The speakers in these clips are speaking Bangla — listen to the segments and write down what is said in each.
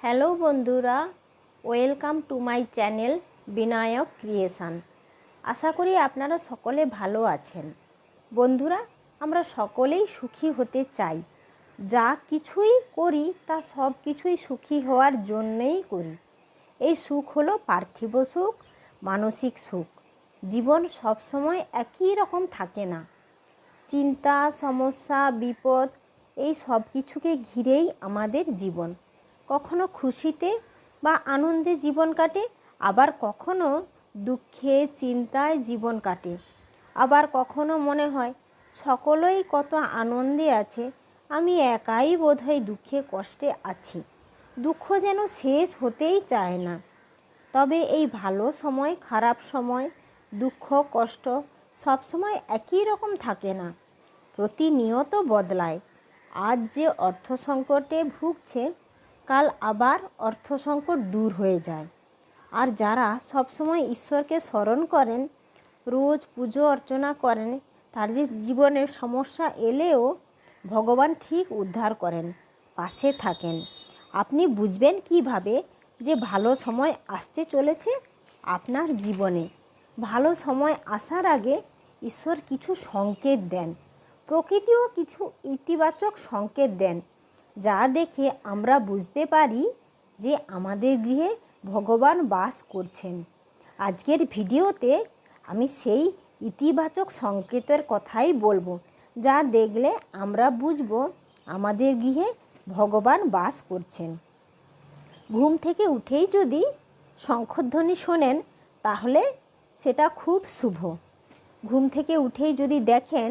হ্যালো বন্ধুরা, welcome to my channel Binayak Creation. আশা করি আপনারা সকলে ভালো আছেন। বন্ধুরা, আমরা সকলেই সুখী হতে চাই। যা কিছুই করি তা সব কিছুই সুখী হওয়ার জন্যেই করি। এই সুখ হলো পার্থিব সুখ, মানসিক সুখ। জীবন সবসময় একই রকম থাকে না। চিন্তা, সমস্যা, বিপদ এই সব কিছুকে ঘিরেই আমাদের জীবন। কখনো খুশিতে বা আনন্দে জীবন কাটে, আবার কখনো দুঃখে চিন্তায় জীবন কাটে। আবার কখনো মনে হয় সকলেই কত আনন্দে আছে, আমি একাই বোধহয় দুঃখে কষ্টে আছি। দুঃখ যেন শেষ হতেই চায় না। তবে এই ভালো সময়, খারাপ সময়, দুঃখ কষ্ট সব সময় একই রকম থাকে না, প্রতিনিয়ত বদলায়। আজ যে অর্থ সংকটে ভুগছে, কাল আবার অর্থ সংকট দূর হয়ে যায়। আর যারা সবসময় ঈশ্বরকে স্মরণ করেন, রোজ পুজো অর্চনা করেন, তাদের জীবনের সমস্যা এলেও ভগবান ঠিক উদ্ধার করেন, পাশে থাকেন। আপনি বুঝবেন কিভাবে যে ভালো সময় আসতে চলেছে আপনার জীবনে? ভালো সময় আসার আগে ঈশ্বর কিছু সংকেত দেন, প্রকৃতিও কিছু ইতিবাচক সংকেত দেন, যা দেখে আমরা বুঝতে পারি যে আমাদের গৃহে ভগবান বাস করছেন। আজকের ভিডিওতে আমি সেই ইতিবাচক সংকেতের কথাই বলবো, যা দেখলে আমরা বুঝব আমাদের গৃহে ভগবান বাস করছেন। ঘুম থেকে উঠেই যদি শঙ্খধ্বনি শোনেন, তাহলে সেটা খুব শুভ। ঘুম থেকে উঠেই যদি দেখেন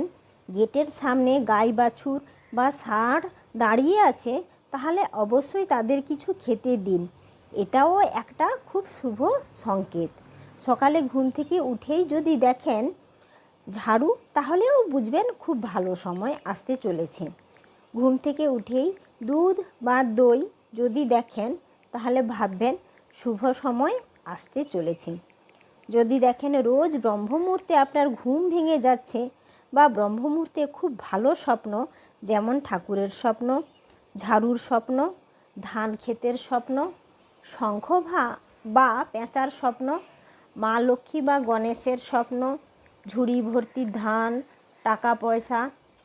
গেটের সামনে গাই বাছুর বা ষাঁড় দাঁড়িয়ে আছে, তাহলে অবশ্যই তাদের কিছু খেতে দিন। এটাও একটা খুব শুভ সংকেত। সকালে ঘুম থেকে উঠেই যদি দেখেন ঝাড়ু, তাহলেও বুঝবেন খুব ভালো সময় আসতে চলেছে। ঘুম থেকে উঠেই দুধ বা দই যদি দেখেন, তাহলে ভাববেন শুভ সময় আসতে চলেছে। যদি দেখেন রোজ ব্রহ্মমুহূর্তে আপনার ঘুম ভেঙে যাচ্ছে বা ব্রহ্মমুহূর্তে খুব ভালো স্বপ্ন, যেমন ঠাকুরের স্বপ্ন, ঝাড়ুর স্বপ্ন, ধান ক্ষেতের স্বপ্ন, শঙ্খ বা পেঁচার স্বপ্ন, মা লক্ষ্মী বা গণেশের স্বপ্ন, ঝুড়ি ভর্তি ধান, টাকা পয়সা,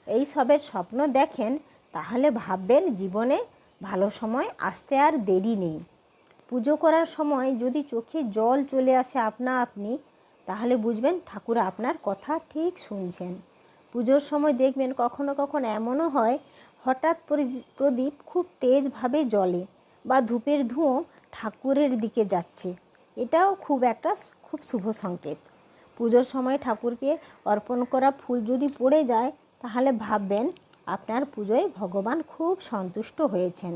এই সবের স্বপ্ন দেখেন, তাহলে ভাববেন জীবনে ভালো সময় আসতে আর দেরি নেই। পুজো করার সময় যদি চোখে জল চলে আসে আপনা আপনি, তাহলে বুঝবেন ঠাকুর আপনার কথা ঠিক শুনছেন। পুজোর সময় দেখবেন কখনো কখনো এমনও হয় হঠাৎ প্রদীপ খুব তেজভাবে জ্বলে বা ধূপের ধুঁয়ো ঠাকুরের দিকে যাচ্ছে। এটাও খুব শুভ সংকেত। পুজোর সময় ঠাকুরকে অর্পণ করা ফুল যদি পড়ে যায়, তাহলে ভাববেন আপনার পুজোয় ভগবান খুব সন্তুষ্ট হয়েছেন।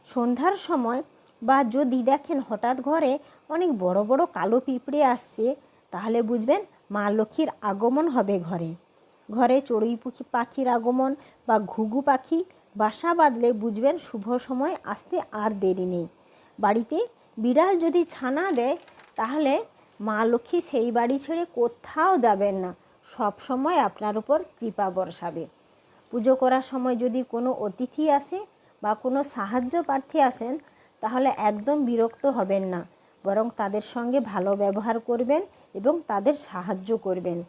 সন্ধ্যার সময় বা যদি দেখেন হঠাৎ ঘরে অনেক বড় বড় কালো পিঁপড়ে আসছে, তাহলে বুঝবেন মা লক্ষ্মীর আগমন হবে ঘরে। ঘরে চড়ুই পাখির আগমন বা ঘুঘু পাখি বাসা বাঁধলে বুঝবেন শুভ সময় আসতে আর দেরি নেই। বাড়িতে বিড়াল যদি ছানা দেয়, তাহলে মা লক্ষ্মী সেই বাড়ি ছেড়ে কোথাও যাবেন না, সব সময় আপনার উপর কৃপা বর্ষাবে। পুজো করার সময় যদি কোনো অতিথি আসে বা কোনো সাহায্য প্রার্থী আসেন, তাহলে একদম বিরক্ত হবেন না, বরং তাদের সঙ্গে ভালো ব্যবহার করবেন এবং তাদের সাহায্য করবেন।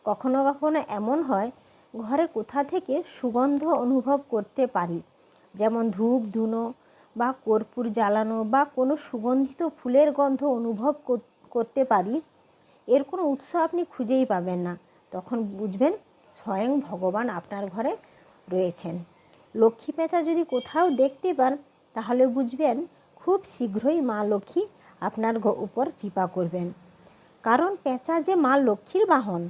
কখনো কখনো এমন হয় ঘরে কোথা থেকে সুগন্ধ অনুভব করতে পারি, যেমন ধূপ ধুনো বা কর্পূর জ্বালানো বা কোনো সুগন্ধিত ফুলের গন্ধ অনুভব করতে পারি। এর কোনো উৎস আপনি খুঁজেই পাবেন না, তখন বুঝবেন স্বয়ং ভগবান আপনার ঘরে রয়েছেন। লক্ষ্মী পেঁচা যদি কোথাও দেখতে পান, তাহলে বুঝবেন খুব শীঘ্রই মা লক্ষ্মী আপনার উপর কৃপা করবেন। কারণ পেঁচা যে মা লক্ষ্মীর বাহন।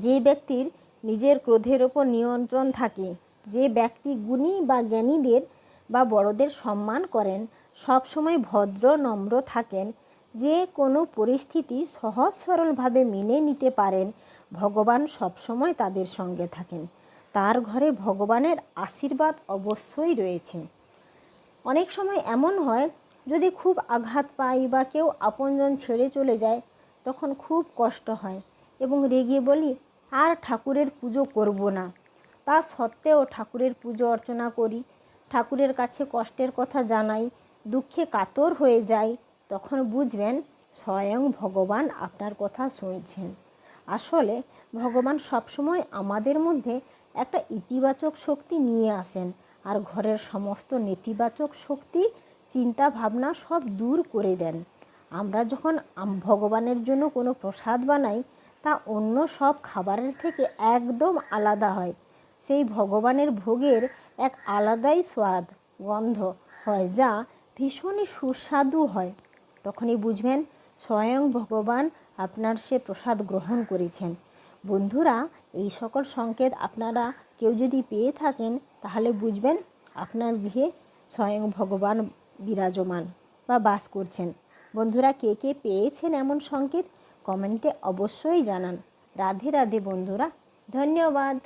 যে ব্যক্তির নিজের ক্রোধের ওপর নিয়ন্ত্রণ থাকে, যে ব্যক্তি গুণী বা জ্ঞানীদের বা বড়দের সম্মান করেন, সব সময় ভদ্র নম্র থাকেন, যে কোনো পরিস্থিতি সহজ সরলভাবে মেনে নিতে পারেন, ভগবান সবসময় তাদের সঙ্গে থাকেন। তার ঘরে ভগবানের আশীর্বাদ অবশ্যই রয়েছে। অনেক সময় এমন হয় যদি খুব আঘাত পাই বা কেউ আপনজন ছেড়ে চলে যায়, তখন খুব কষ্ট হয় এবং রেগে বলি আর ঠাকুরের পুজো করব না। তা সত্ত্বেও ঠাকুরের পুজো অর্চনা করি, ঠাকুরের কাছে কষ্টের কথা জানাই, দুঃখে কাতর হয়ে যায়, তখন বুঝবেন স্বয়ং ভগবান আপনার কথা শুনছেন। আসলে ভগবান সবসময় আমাদের মধ্যে একটা ইতিবাচক শক্তি নিয়ে আসেন, আর ঘরের সমস্ত নেতিবাচক শক্তি, চিন্তা ভাবনা সব দূর করে দেন। আমরা যখন ভগবানের জন্য কোনো প্রসাদ বানাই, তা অন্য সব খাবারের থেকে একদম আলাদা হয়। সেই ভগবানের ভোগের এক আলাদাই স্বাদ, গন্ধ হয়, যা ভীষণই সুস্বাদু হয়। তখনই বুঝবেন স্বয়ং ভগবান আপনার সে প্রসাদ গ্রহণ করেছেন। বন্ধুরা, এই সকল সংকেত আপনারা কেউ যদি পেয়ে থাকেন, তাহলে বুঝবেন আপনার গৃহে স্বয়ং ভগবান বিরাজমান বা বাস করছেন। বন্ধুরা, কে কে পেয়েছেন এমন সংকেত কমেন্টে অবশ্যই জানান। রাধে রাধে বন্ধুরা, ধন্যবাদ।